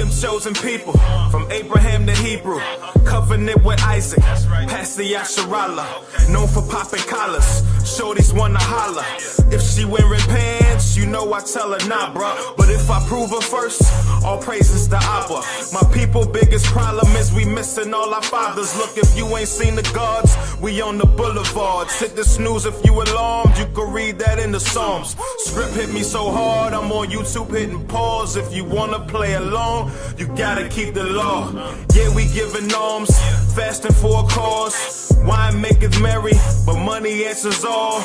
them chosen people, from Abraham to Hebrew, covenant with Isaac, past the Yasharallah, known for popping collars, shorties wanna holler. If she wearing pants, you know I tell her nah, bruh. But if I prove her first, all praises to Abba. My people biggest problem is we missing all our fathers. Look, if you ain't seen the gods, we on the boulevards. Hit the snooze if you alarmed, you can read that in the Psalms. Script hit me so hard, I'm on YouTube hitting pause. If you wanna play along, you gotta keep the law. Yeah, we giving alms, fasting for a cause. Wine maketh merry, but money answers all.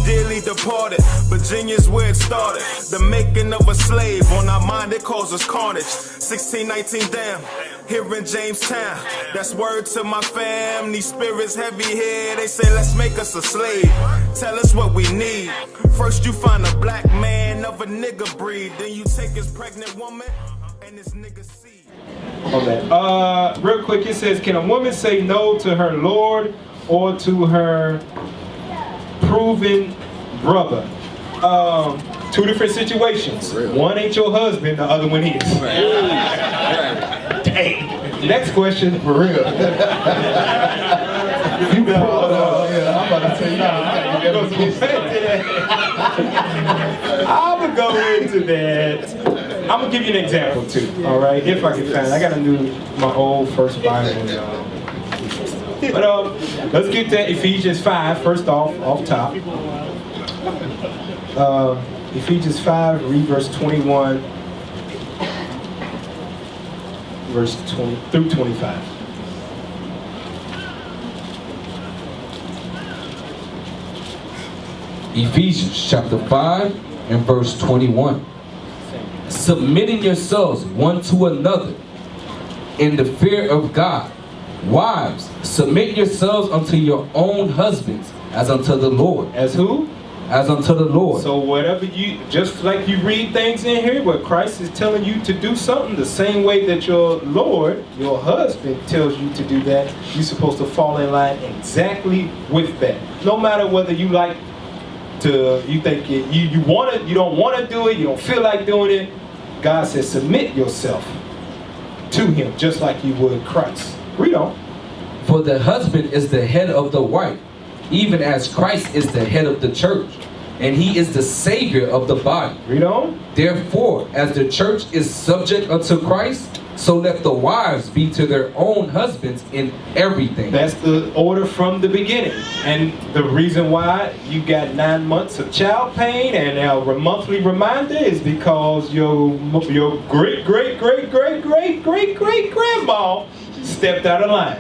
Dearly departed, Virginia's where it started. The making of a slave, on our mind it causes carnage. 1619 damn, here in Jamestown. That's word to my fam, these spirits heavy here. They say let's make us a slave, tell us what we need. First you find a black man of a nigga breed, then you take his pregnant woman and his nigga seed. Okay, real quick, it says, can a woman say no to her Lord or to her proven brother? Two different situations. One ain't your husband, the other one is. Dang. Next question, for real. I'm about to tell you I'm gonna go into that. I'm gonna give you an example too. All right, if I can find it. I gotta do my old first Bible. But let's get to Ephesians 5 first off top. Ephesians 5, read verse 21, verse 20 through 25. Ephesians chapter 5 and verse 21. Submitting yourselves one to another in the fear of God. Wives, submit yourselves unto your own husbands as unto the Lord. As who? As unto the Lord. So whatever you, just like you read things in here where Christ is telling you to do something, the same way that your Lord, your husband, tells you to do that, you're supposed to fall in line exactly with that. No matter whether you like to, you think you want it, you don't want to do it, you don't feel like doing it. God says submit yourself to him just like you would Christ. Read on. For the husband is the head of the wife, even as Christ is the head of the church, and he is the Savior of the body. Read on. Therefore, as the church is subject unto Christ, so let the wives be to their own husbands in everything. That's the order from the beginning. And the reason why you got 9 months of child pain and a monthly reminder is because your great grandma stepped out of line.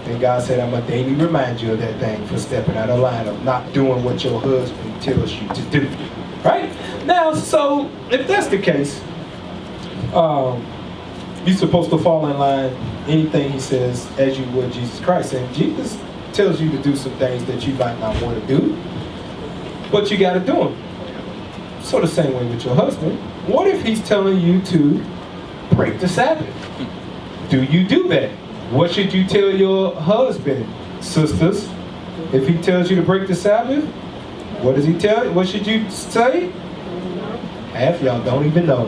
And God said, I'm going to daily remind you of that thing for stepping out of line, of not doing what your husband tells you to do. Right? Now, so if that's the case, you're supposed to fall in line anything he says as you would Jesus Christ. And Jesus tells you to do some things that you might not want to do, but you got to do them. So the same way with your husband. What if he's telling you to break the Sabbath? Do you do that? What should you tell your husband, sisters? If he tells you to break the Sabbath, what does he tell you? What should you say? Half y'all don't even know.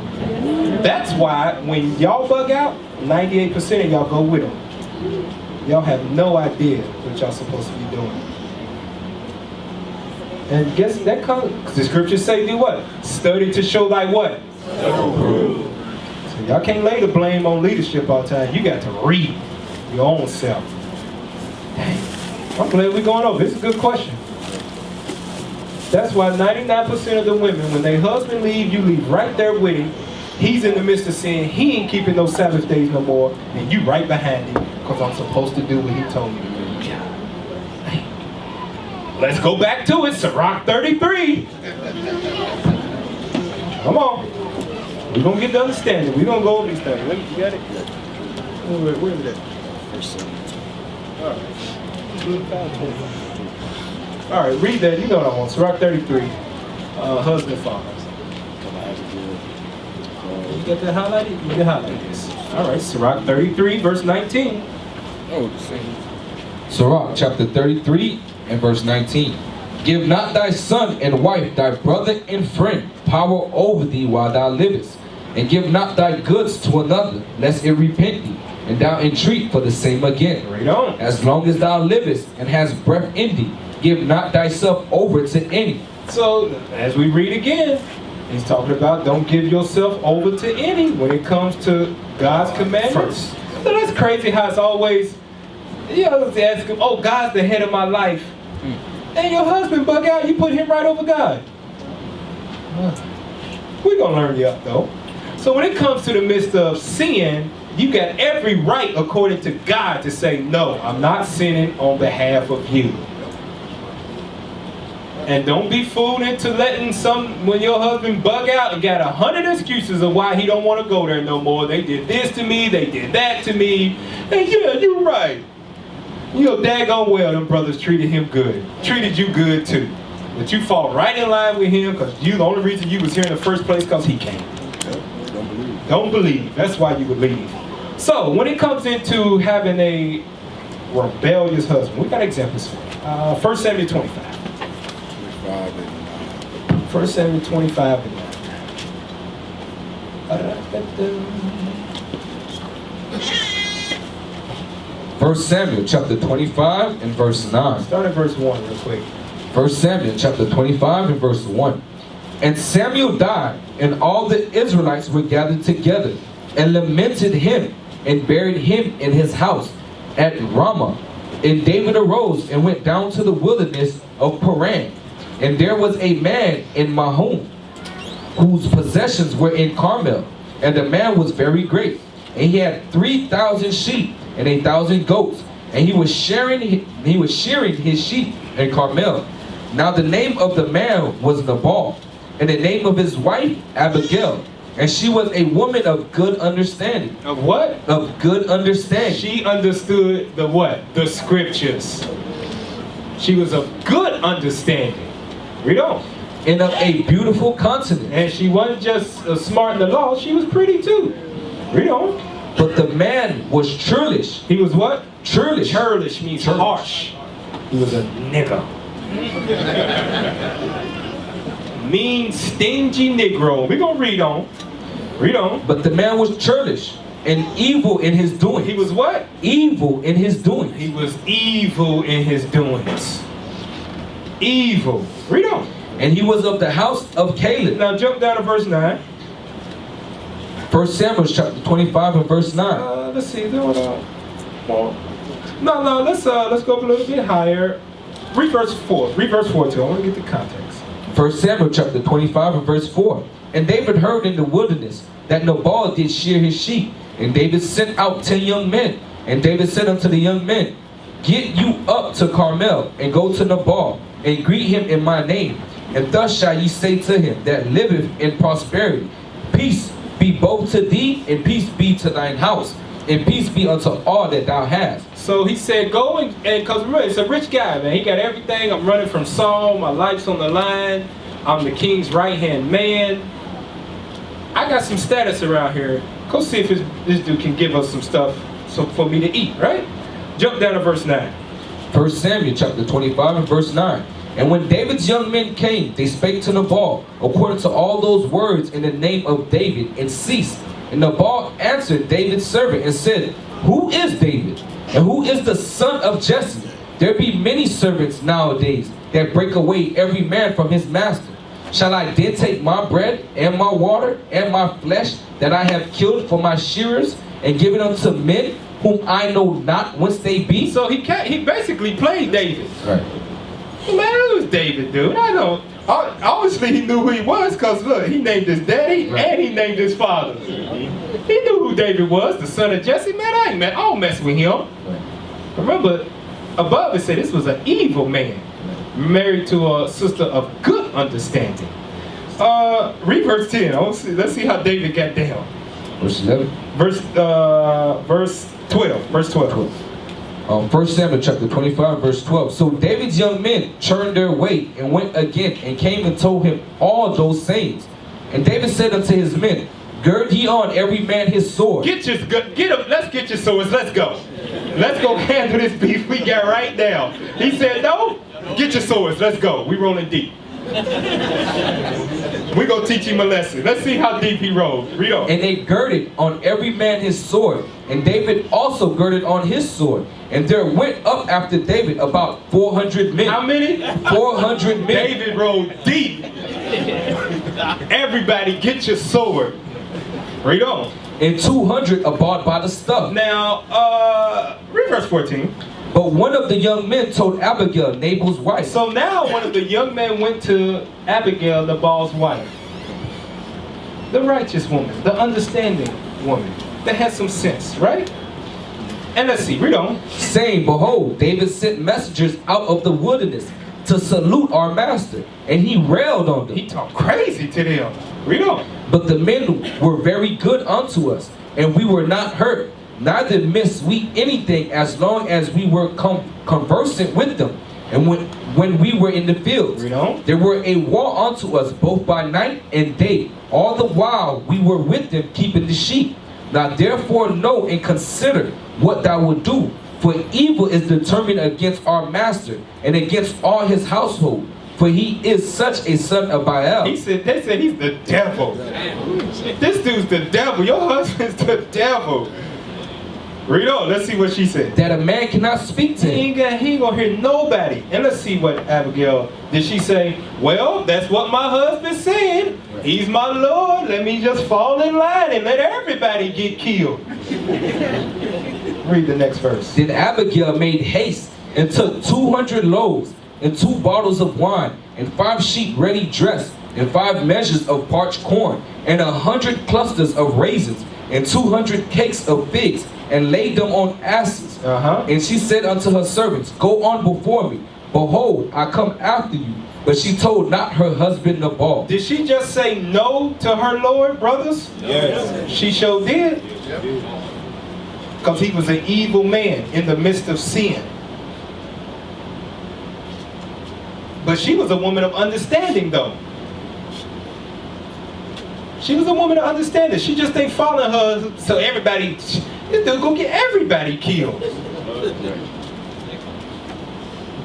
That's why when y'all bug out, 98% of y'all go with them. Y'all have no idea what y'all supposed to be doing. And guess that comes, the scriptures say do what? Study to show like what? So y'all can't lay the blame on leadership all the time. You got to read your own self. Dang. I'm glad we're going over. This is a good question. That's why 99% of the women, when their husband leave, you leave right there with him. He's in the midst of saying he ain't keeping those Sabbath days no more, and you right behind him because I'm supposed to do what he told me to do. Let's go back to it. Sirach 33. Come on. We're going to get the understanding. We're going to go over these things. You got it? Where is it at? All right, read that. You know what I want. Sirach 33. Husband, father. You got that highlighted? You can highlight this. All right, Sirach 33, verse 19. Oh, the same. Sirach chapter 33 and verse 19. Give not thy son and wife, thy brother and friend, power over thee while thou livest, and give not thy goods to another, lest it repent thee, and thou entreat for the same again. Read on. As long as thou livest and hast breath in thee, give not thyself over to any. So, as we read again, he's talking about don't give yourself over to any when it comes to God's commandments. So that's crazy how it's always, you know, let's ask him, oh, God's the head of my life. And your husband bug out, you put him right over God. We're going to learn you up, though. So when it comes to the midst of sin, you got every right, according to God, to say, no, I'm not sinning on behalf of you. And don't be fooled into letting when your husband bug out and got 100 excuses of why he don't want to go there no more. They did this to me, they did that to me. And yeah, you're right. You know daggone well them brothers treated him good. Treated you good too. But you fall right in line with him because the only reason you was here in the first place because he came. Don't believe. That's why you would leave. So when it comes into having a rebellious husband, we got examples. 1 Samuel 25. 1 Samuel 25 and 1 Samuel chapter 25 and verse 9. Start at verse 1 real quick. 1 Samuel chapter 25 and verse 1. And Samuel died, and all the Israelites were gathered together, and lamented him, and buried him in his house at Ramah. And David arose and went down to the wilderness of Paran. And there was a man in Mahon, whose possessions were in Carmel. And the man was very great. And he had 3,000 sheep and 1,000 goats. And he was shearing his sheep in Carmel. Now the name of the man was Nabal, and the name of his wife Abigail. And she was a woman of good understanding. Of what? Of good understanding. She understood the what? The scriptures. She was of good understanding. Read on. And of a beautiful countenance. And she wasn't just smart in the law, she was pretty too. Read on. But the man was churlish. He was what? Churlish. Churlish means Churlish. harsh. He was a nigger. Mean, stingy Negro. We're going to read on. Read on. But the man was churlish and evil in his doing. He was what? Evil in his doing. He was evil in his doings. Evil. Read on. And he was of the house of Caleb. Now jump down to verse 9. 1 Samuel chapter 25 and verse 9. Let's see. No, let's go up a little bit higher. Read verse 4. Read verse 4 too. I want to get the context. 1 Samuel chapter 25 and verse 4. And David heard in the wilderness that Nabal did shear his sheep. And David sent out 10 young men. And David said unto the young men, Get you up to Carmel, and go to Nabal, and greet him in my name. And thus shall ye say to him that liveth in prosperity, Peace be both to thee, and peace be to thine house, and peace be unto all that thou hast. So he said, go and because remember, it's a rich guy, man. He got everything. I'm running from Saul. My life's on the line. I'm the king's right-hand man. I got some status around here. Go see if this dude can give us some stuff for me to eat, right? Jump down to verse 9. 1 Samuel chapter 25 and verse 9. And when David's young men came, they spake to Nabal, according to all those words in the name of David, and ceased. And Nabal answered David's servant and said, Who is David? And who is the son of Jesse? There be many servants nowadays that break away every man from his master. Shall I then take my bread and my water and my flesh that I have killed for my shearers and give it unto men whom I know not whence they be? So he basically played David. Right. Man, who was David, dude? I don't. Obviously, he knew who he was because look, he named his daddy and he named his father. He knew who David was, the son of Jesse. Man, I don't mess with him. Remember, above it said this was an evil man, married to a sister of good understanding. Read verse 10. Let's see how David got down. Verse 11. Verse 12. Verse 12. 1 Samuel chapter 25 verse 12. So David's young men turned their way and went again and came and told him all those sayings. And David said unto his men, Gird ye on every man his sword. Let's get your swords. Let's go. Let's go handle this beef we got right now. He said, no, get your swords. Let's go. We rolling deep. We gonna teach him a lesson. Let's see how deep he rode. Read on. And they girded on every man his sword, and David also girded on his sword. And there went up after David about 400 men. How many? 400 men. David rode deep. Everybody get your sword. Read on. And 200 abode by the stuff. Now, read verse 14. But one of the young men told Abigail, Nabal's wife. So now one of the young men went to Abigail, Nabal's wife. The righteous woman, the understanding woman, that had some sense, right? And let's see, read on. saying, Behold, David sent messengers out of the wilderness to salute our master. And he railed on them. He talked crazy to them. Read on. But the men were very good unto us, and we were not hurt, neither missed we anything as long as we were conversant with them. And when we were in the fields, Read on. there were a wall unto us both by night and day, all the while we were with them keeping the sheep. Now therefore know and consider what thou wilt do, for evil is determined against our master and against all his household, for he is such a son of Baal. They said he's the devil. This dude's the devil. Your husband's the devil. Read on. Let's see what she said. That a man cannot speak to He him. ain't gonna hear nobody. And let's see what Abigail, did she say, well, that's what my husband said. He's my Lord. Let me just fall in line and let everybody get killed. Read the next verse. Then Abigail made haste and took 200 loaves and 2 bottles of wine and 5 sheep ready dressed and 5 measures of parched corn and 100 clusters of raisins and 200 cakes of figs and laid them on asses. And she said unto her servants, Go on before me. Behold, I come after you. But she told not her husband Nabal. Did she just say no to her Lord, brothers? Yes. She sure did. Because he was an evil man in the midst of sin. But she was a woman of understanding, though. She was a woman of understanding. She just ain't following her, so everybody, this dude gonna get everybody killed.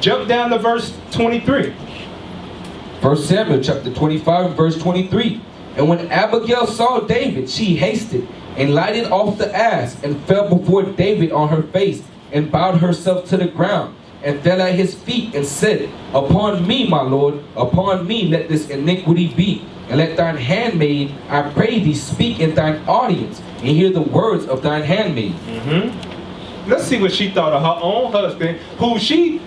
Jump down to verse 23. 1 Samuel chapter 25 verse 23. And when Abigail saw David, she hasted and lighted off the ass and fell before David on her face and bowed herself to the ground and fell at his feet and said, Upon me, my Lord, upon me let this iniquity be. And let thine handmaid, I pray thee, speak in thine audience and hear the words of thine handmaid. Let's see what she thought of her own husband, who she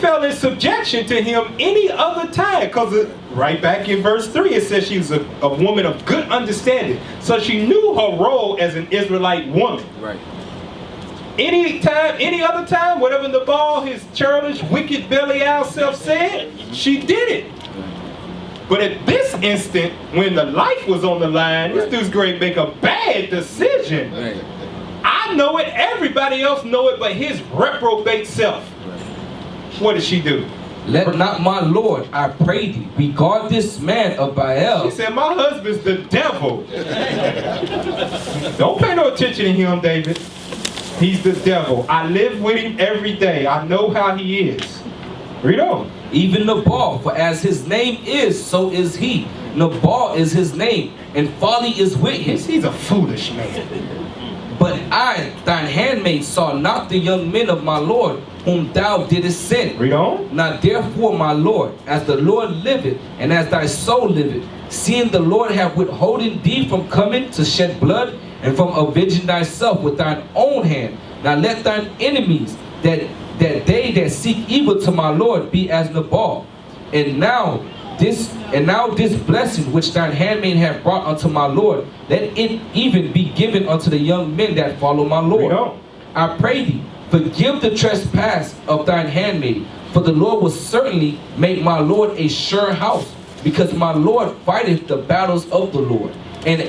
fell in subjection to him any other time. Because right back in verse 3, it says she was a woman of good understanding. So she knew her role as an Israelite woman. Right. Any time, any other time, whatever Nabal, his churlish, wicked, Belial self said, she did it. But at this instant, when the life was on the line, this dude's going to make a bad decision. Right. I know it, everybody else know it, but his reprobate self. What did she do? Let not my Lord, I pray thee, regard this man of Baal. She said, my husband's the devil. Don't pay no attention to him, David. He's the devil. I live with him every day. I know how he is. Read on. Even Nabal, for as his name is, so is he. Nabal is his name, and folly is with him. He's a foolish man. But I, thine handmaid, saw not the young men of my Lord, whom thou didst send. Read on. Now therefore, my Lord, as the Lord liveth, and as thy soul liveth, seeing the Lord have withholden thee from coming to shed blood, and from avenging thyself with thine own hand, now let thine enemies, that they that seek evil to my Lord, be as Nabal. And now this blessing which thine handmaid hath brought unto my Lord, let it even be given unto the young men that follow my Read Lord. on. I pray thee, forgive the trespass of thine handmaid, for the Lord will certainly make my Lord a sure house, because my Lord fighteth the battles of the Lord, and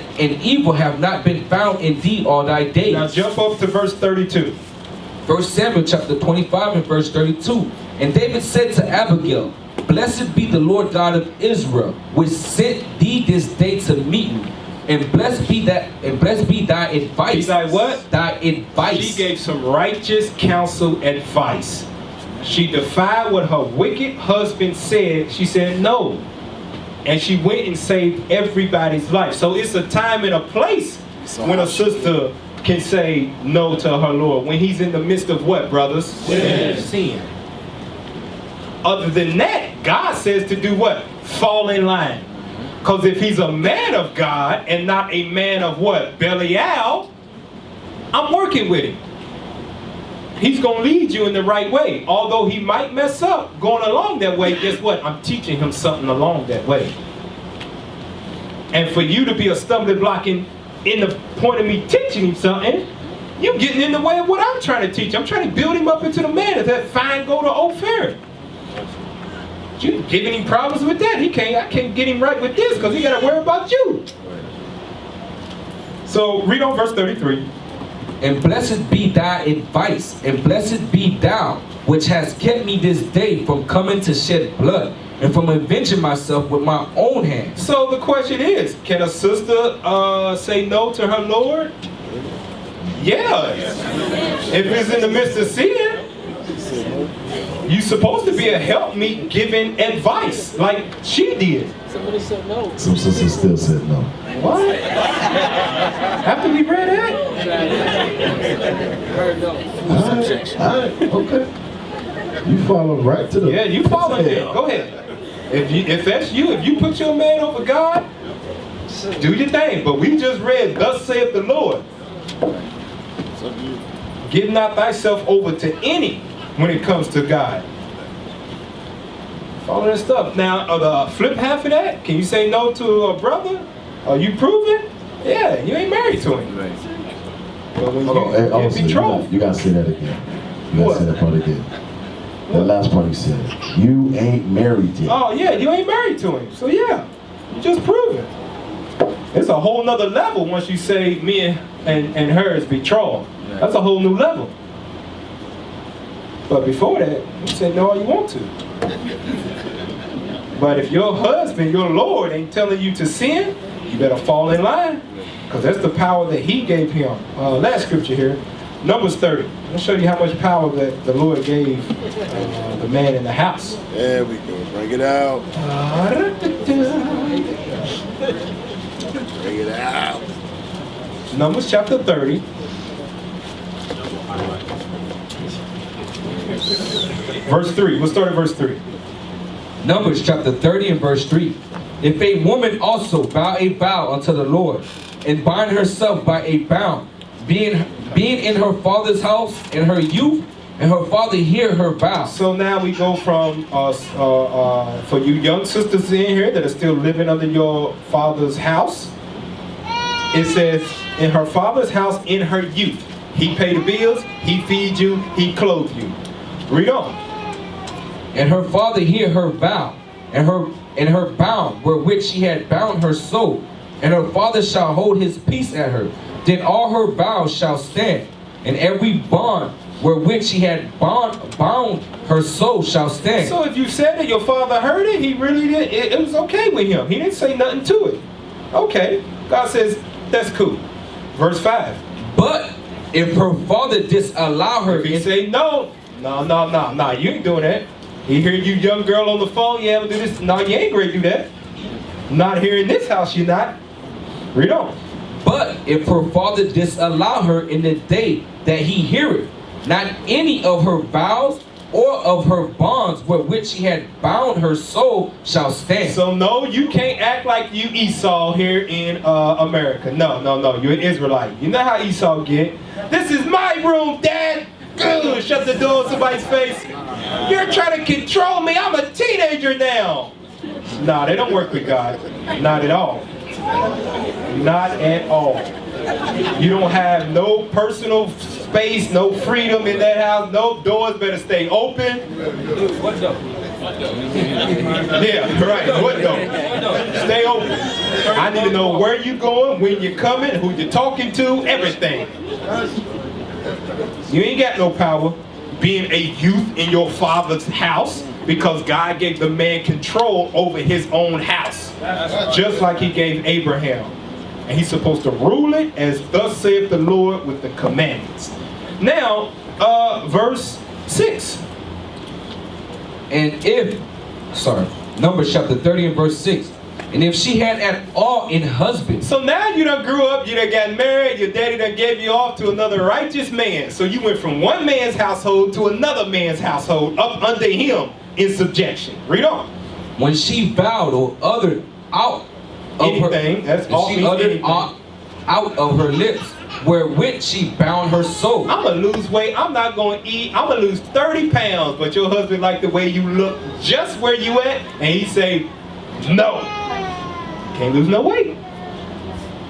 evil have not been found in thee all thy days. Now jump up to verse 32. 1 Samuel chapter 25 and verse 32. And David said to Abigail, Blessed be the Lord God of Israel, which sent thee this day to meet me. And blessed be thy advice. Be thy what? Thy advice. She gave some righteous counsel advice. She defied what her wicked husband said. She said, no, And she went and saved everybody's life. So it's a time and a place when a sister can say no to her Lord. When he's in the midst of what, brothers? Sin. Other than that, God says to do what? Fall in line. Because if he's a man of God and not a man of what? Belial, I'm working with him. He's going to lead you in the right way. Although he might mess up going along that way, guess what? I'm teaching him something along that way. And for you to be a stumbling block in the point of me teaching him something, you're getting in the way of what I'm trying to teach. I'm trying to build him up into the man of that fine gold of old fairy. You giving him problems with that. I can't get him right with this because he got to worry about you. So read on verse 33. And blessed be thy advice, and blessed be thou, which has kept me this day from coming to shed blood, and from avenging myself with my own hands. So the question is, can a sister say no to her Lord? Yeah. If it's in the midst of sin, you're supposed to be a helpmeet giving advice like she did. Somebody said no. Some sisters still said no. What? After we read that? Heard no. Alright, okay. You follow right to the... Yeah, you follow it. Go ahead. If that's you, if you put your man over God, do your thing. But we just read, thus saith the Lord. Give not thyself over to any when it comes to God. Follow that stuff. Now, the flip half of that, can you say no to a brother? Are you proven? Yeah, you ain't married to him. But when Hold on, hey, you also, get betrothed, you gotta say that again. You gotta say that part again. The last part you said. You ain't married yet. oh yeah, you ain't married to him. So yeah, you just proven. It's a whole nother level once you say me and her is betrothed. That's a whole new level. But before that, you say no all you want to. But if your husband, your Lord, ain't telling you to sin, you better fall in line. Because that's the power that he gave him. Last scripture here, Numbers 30. I'll show you how much power that the Lord gave the man in the house. There we go. Bring it out. Bring it out. Numbers chapter 30. Verse 3. We'll start at verse 3. Numbers chapter 30 and verse 3. If a woman also vow a vow unto the Lord, and bind herself by a vow, being in her father's house in her youth, and her father hear her vow. So now we go from, for you young sisters in here that are still living under your father's house, it says, in her father's house in her youth. He paid the bills, he feed you, he clothe you. Read on. And her father hear her vow, and her bound wherewith she had bound her soul, and her father shall hold his peace at her. Then all her vows shall stand, and every bond wherewith she had bound her soul shall stand. So if you said that your father heard it, he really did, it was okay with him. He didn't say nothing to it. Okay. God says, that's cool. Verse 5. But if her father disallow her, If he say no, you ain't doing that. He hear you young girl on the phone, you ever do this? No, you ain't ready to do that. Not here in this house, you're not. Read on. but if her father disallow her in the day that he heareth, not any of her vows or of her bonds wherewith she had bound her soul shall stand. So no, you can't act like you Esau here in America. No, you're an Israelite. You know how Esau get. This is my room, Dad. Ugh, shut the door in somebody's face. You're trying to control me. I'm a teenager now. Nah, they don't work with God. Not at all. Not at all. You don't have no personal space, no freedom in that house. No doors better stay open. What door? Yeah, right. What door? Stay open. I need to know where you're going, when you're coming, who you're talking to, everything. You ain't got no power being a youth in your father's house because God gave the man control over his own house. Just like he gave Abraham. And he's supposed to rule it as thus saith the Lord with the commandments. Now, verse 6. And if, Numbers chapter 30 and verse 6. And if she had at all in husband, So now you done grew up, you done got married, your daddy done gave you off to another righteous man. So you went from one man's household to another man's household, up under him in subjection. Read on. when she vowed or uttered out of Anything, her, that's all she means uttered anything. out of her lips, wherewith she bound her soul. I'm gonna lose weight, I'm not gonna eat, I'm gonna lose 30 pounds, but your husband like the way you look just where you at, and he say, no, can't lose no weight.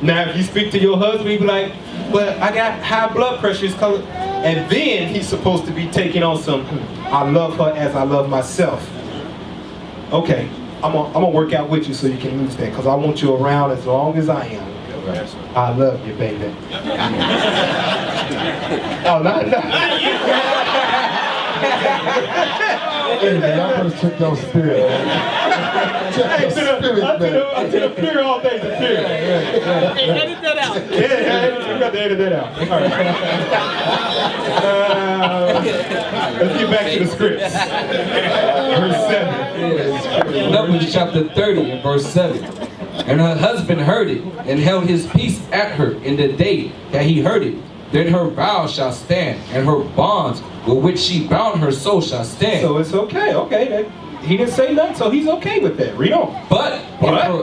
Now if you speak to your husband, he be like, but I got high blood pressure, it's color. And then he's supposed to be taking on some, I love her as I love myself. Okay, I'm gonna work out with you so you can lose that, because I want you around as long as I am. I love you, baby. Oh, no. Hey, man, y'all better check your spirit, man. Check your spirit, man. To the pure, all things are pure. Edit that out. Yeah, we got to edit that out. All right. Let's get back to the scripts. Verse 7. Numbers chapter 30 and verse 7. And her husband heard it, and held his peace at her in the day that he heard it. Then her vows shall stand, and her bonds with which she bound her soul shall stand. So it's okay, okay. He didn't say nothing, so he's okay with that. Read on. But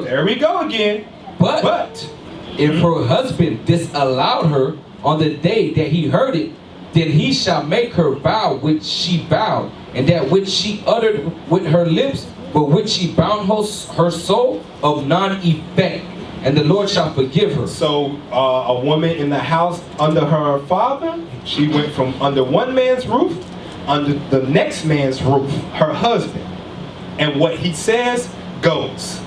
There we go again. But if her husband disallowed her on the day that he heard it, then he shall make her vow which she vowed, and that which she uttered with her lips, but which she bound her soul, of non-effect, and the Lord shall forgive her. So a woman in the house under her father, she went from under one man's roof, under the next man's roof, her husband. And what he says goes.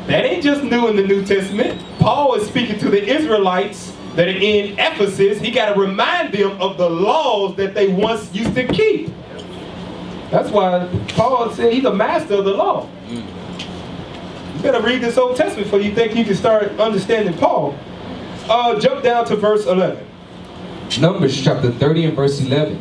That ain't just new in the New Testament. Paul is speaking to the Israelites that are in Ephesus. He got to remind them of the laws that they once used to keep. That's why Paul said he's a master of the law. You better read this Old Testament before you think you can start understanding Paul. Jump down to verse 11. Numbers chapter 30 and verse 11.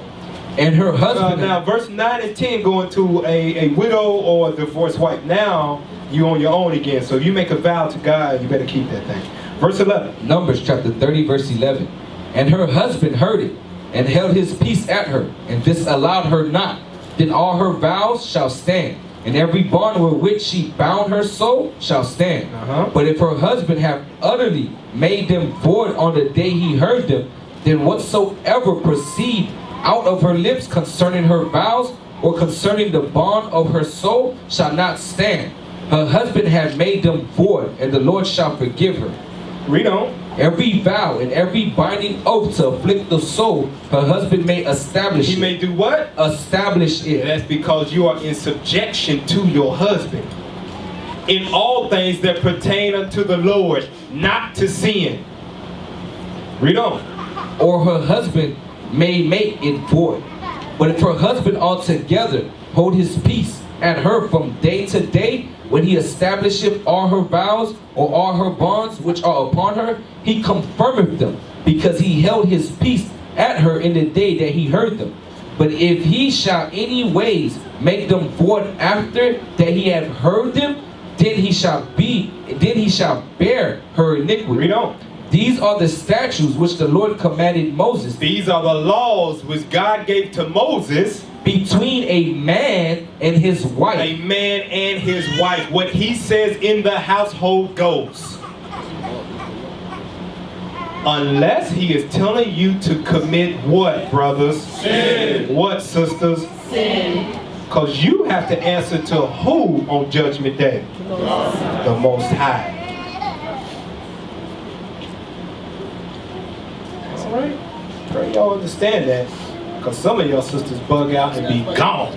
And her husband... Now verse 9 and 10 go into a widow or a divorced wife. Now you on your own again. So if you make a vow to God, you better keep that thing. Verse 11. Numbers chapter 30 verse 11. And her husband heard it, and held his peace at her, and disallowed her not. Then all her vows shall stand, and every bond with which she bound her soul shall stand. But if her husband have utterly made them void on the day he heard them, then whatsoever proceed out of her lips concerning her vows, or concerning the bond of her soul, shall not stand. Her husband had made them void, and the Lord shall forgive her. Read on. Every vow and every binding oath to afflict the soul, her husband may establish He it. may do what? Establish it. That's because you are in subjection to your husband. In all things that pertain unto the Lord, not to sin. Read on. Or her husband may make it void. But if her husband altogether hold his peace at her from day to day, when he establisheth all her vows or all her bonds which are upon her, he confirmeth them, because he held his peace at her in the day that he heard them. But if he shall any ways make them void after that he have heard them, then he shall bear her iniquity. Read on. These are the statutes which the Lord commanded Moses These are the laws which God gave to Moses. between a man and his wife. A man and his wife. What he says in the household goes. Unless he is telling you to commit what, brothers? Sin. What, sisters? Sin. Because you have to answer to who on Judgment Day? The Most High. All right? Pray y'all understand that. Because some of your sisters bug out and be gone.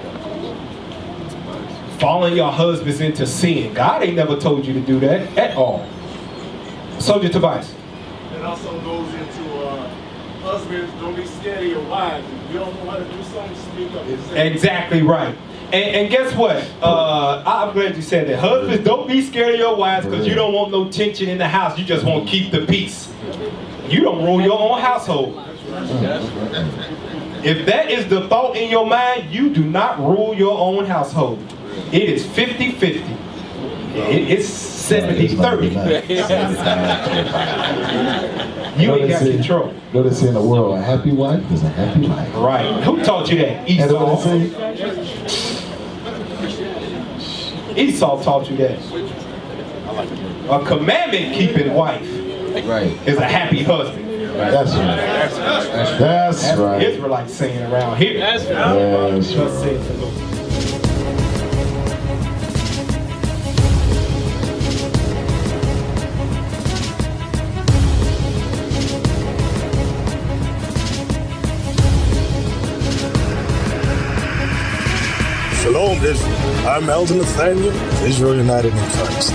Following your husbands into sin. God ain't never told you to do that at all. Soldier Tobias. It also goes into husbands, don't be scared of your wives. If you don't know how to do something, speak up and say. Exactly right. And guess what? I'm glad you said that. Husbands, don't be scared of your wives because you don't want no tension in the house. You just want to keep the peace. You don't rule your own household. If that is the thought in your mind, you do not rule your own household. It is 50-50. It's 70-30. You ain't got control. Know they say in the world, a happy wife is a happy life. Right. Who taught you that? And what Esau. they say? Esau taught you that. A commandment-keeping wife Right. is a happy husband. That's right. That's That's what right. Israelites saying around here. That's right. That's Thus right. saith the Lord. Shalom, Israel. I'm Elder Nathaniel of Israel United in Christ.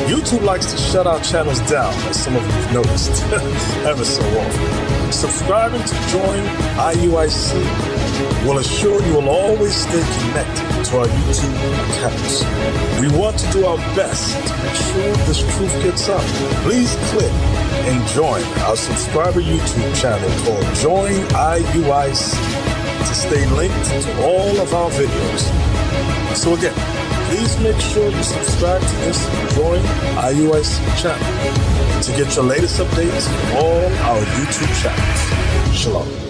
YouTube likes to shut our channels down, as some of you have noticed, ever so often. Subscribing to join IUIC will assure you will always stay connected to our YouTube accounts. We want to do our best to make sure this truth gets out. Please click and join our subscriber YouTube channel called Join IUIC to stay linked to all of our videos. So again, please make sure you subscribe to this Join IUIC channel to get your latest updates from all our YouTube channels. Shalom.